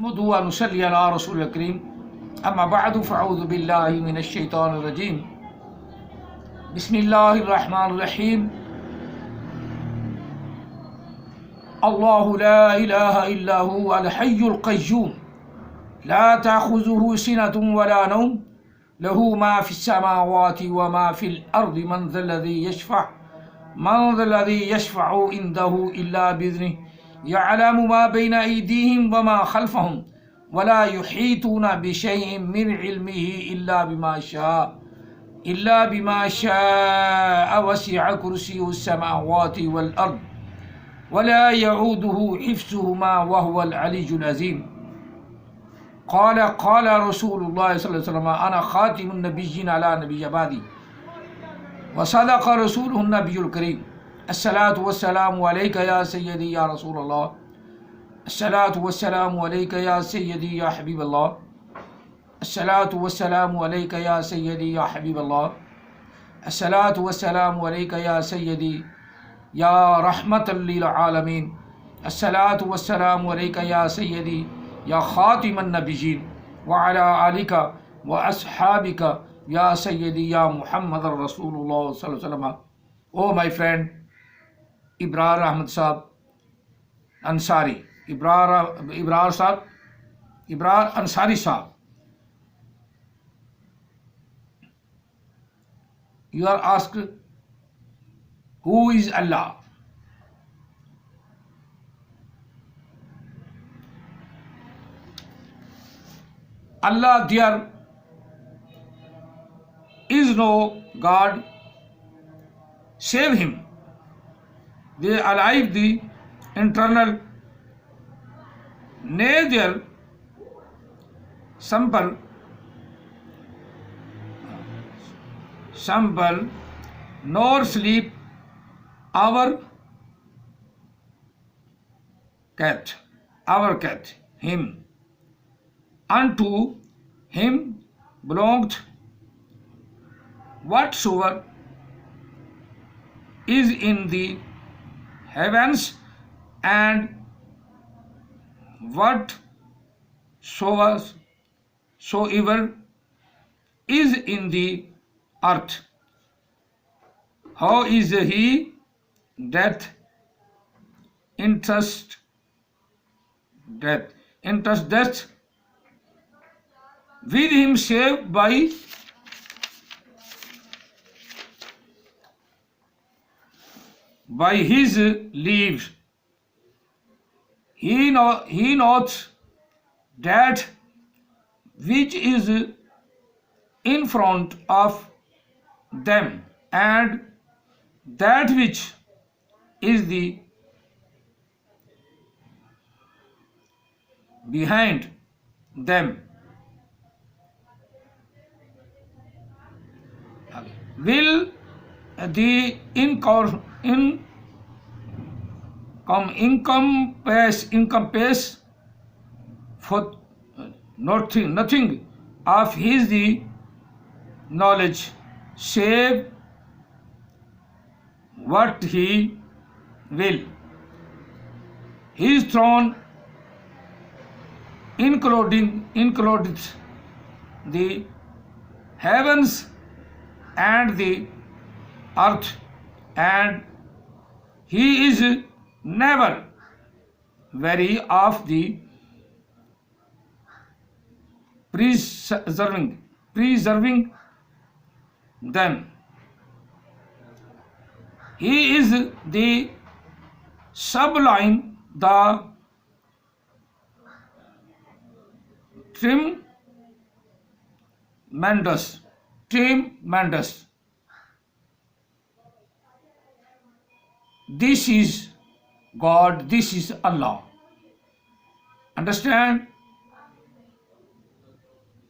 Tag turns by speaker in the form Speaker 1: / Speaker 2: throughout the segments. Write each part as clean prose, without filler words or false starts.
Speaker 1: نحمده ونصلي على رسول الكريم أما بعد فأعوذ بالله من الشيطان الرجيم بسم الله الرحمن الرحيم الله لا إله إلا هو الحي القيوم لا تأخذه سنة ولا نوم له ما في السماوات وما في الأرض من ذا الذي يشفع عنده إلا بإذنه يعلم ما بين أيديهم وما خلفهم ولا يحيطون بشيء من علمه إلا بما شاء وسع كرسيه السماوات والأرض ولا يعوده حفظهما وهو العلي العظيم قال رسول الله صلى الله عليه وسلم أنا خاتم النبيين على نبي بعدي وصدق رسوله النبي الكريم الصلاة والسلام عليك يا سيدي يا رسول الله الصلاة والسلام عليك يا سيدي يا حبيب الله الصلاة والسلام عليك يا سيدي يا حبيب الله الصلاة والسلام عليك يا سيدي يا رحمة للعالمين الصلاة والسلام عليك يا سيدي يا خاتم النبيين وعلى آلك وأصحابك يا سيدي يا محمد رسول الله صلى الله عليه وسلم. Oh my friend علی.احمد صاحب انصاری, ابرار انصاری صاحب, you are asked who is Allah? Allah, there is no God save Him. They alive the internal, neither sample nor sleep our cat, him. Unto him belonged whatsoever is in the heavens and whatsoever is in the earth. How is he that interest with him save by his leave? He knows that which is in front of them and that which is the behind them. Will the encompass for nothing of his the knowledge save what he will. His throne includes the heavens and the earth, and he is never weary of the preserving them. He is the sublime, the tremendous. This is God, this is Allah. Understand?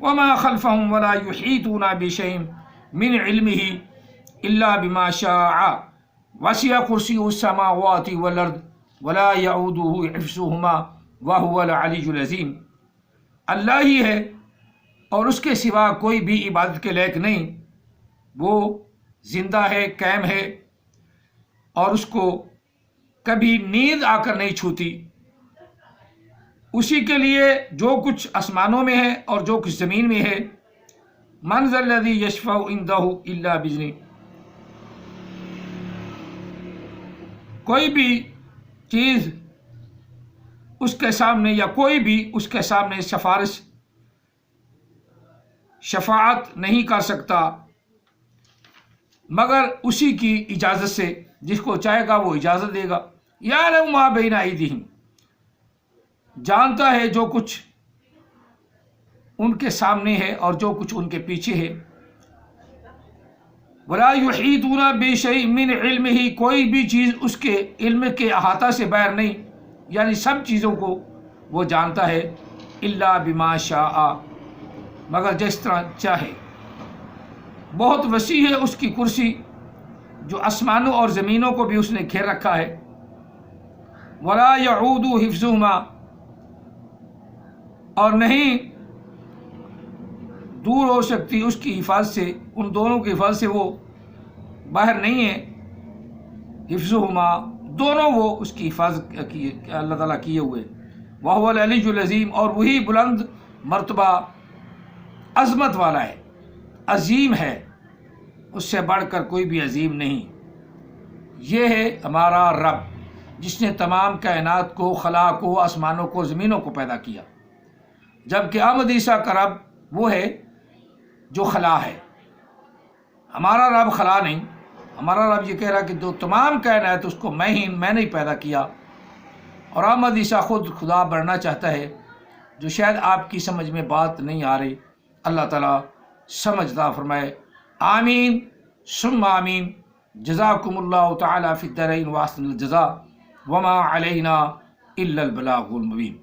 Speaker 1: وما خلفهم ولا يحيطون بشيء من علمه الا بما شاء وسع كرسيه السماوات والارض ولا يؤوده حفظهما وهو العلی العظیم۔ اللہ ہی ہے اور اس کے سوا کوئی بھی عبادت کے لائق نہیں، وہ زندہ ہے، قائم ہے، اور اس کو کبھی نیند آ کر نہیں چھوتی۔ اسی کے لیے جو کچھ آسمانوں میں ہے اور جو کچھ زمین میں ہے۔ من ذا الذی یشفع عندہ الا باذنہ، کوئی بھی چیز اس کے سامنے یا کوئی بھی اس کے سامنے شفاعت نہیں کر سکتا مگر اسی کی اجازت سے، جس کو چاہے گا وہ اجازت دے گا۔ یعلم ما بین ایدیہم، جانتا ہے جو کچھ ان کے سامنے ہے اور جو کچھ ان کے پیچھے ہے۔ ولا یحیطون بشیء من علمہ، کوئی بھی چیز اس کے علم کے احاطہ سے باہر نہیں، یعنی سب چیزوں کو وہ جانتا ہے۔ الا بما شاء، مگر جس طرح چاہے۔ بہت وسیع ہے اس کی کرسی، جو آسمانوں اور زمینوں کو بھی اس نے گھیر رکھا ہے۔ ولا یعود حفظہما، اور نہیں دور ہو سکتی اس کی حفاظت سے، ان دونوں کی حفاظت سے وہ باہر نہیں ہے۔ حفظہما، دونوں وہ اس کی حفاظت کی اللہ تعالیٰ کیے ہوئے۔ وہو العلی العظیم، اور وہی بلند مرتبہ عظمت والا ہے، عظیم ہے، اس سے بڑھ کر کوئی بھی عظیم نہیں۔ یہ ہے ہمارا رب جس نے تمام کائنات کو، خلا کو، آسمانوں کو، زمینوں کو پیدا کیا، جبکہ احمد عیسیٰ کا رب وہ ہے جو خلا ہے۔ ہمارا رب خلا نہیں، ہمارا رب یہ کہہ رہا کہ جو تمام کائنات اس کو میں نے ہی پیدا کیا، اور احمد عیسیٰ خود خدا بننا چاہتا ہے، جو شاید آپ کی سمجھ میں بات نہیں آ رہی۔ اللہ تعالیٰ سمجھدار فرمائے۔ آمین ثم آمین۔ جزاکم اللہ تعالیٰ فی الدارین واحسن الجزاء، وما علینا الا البلاغ المبین۔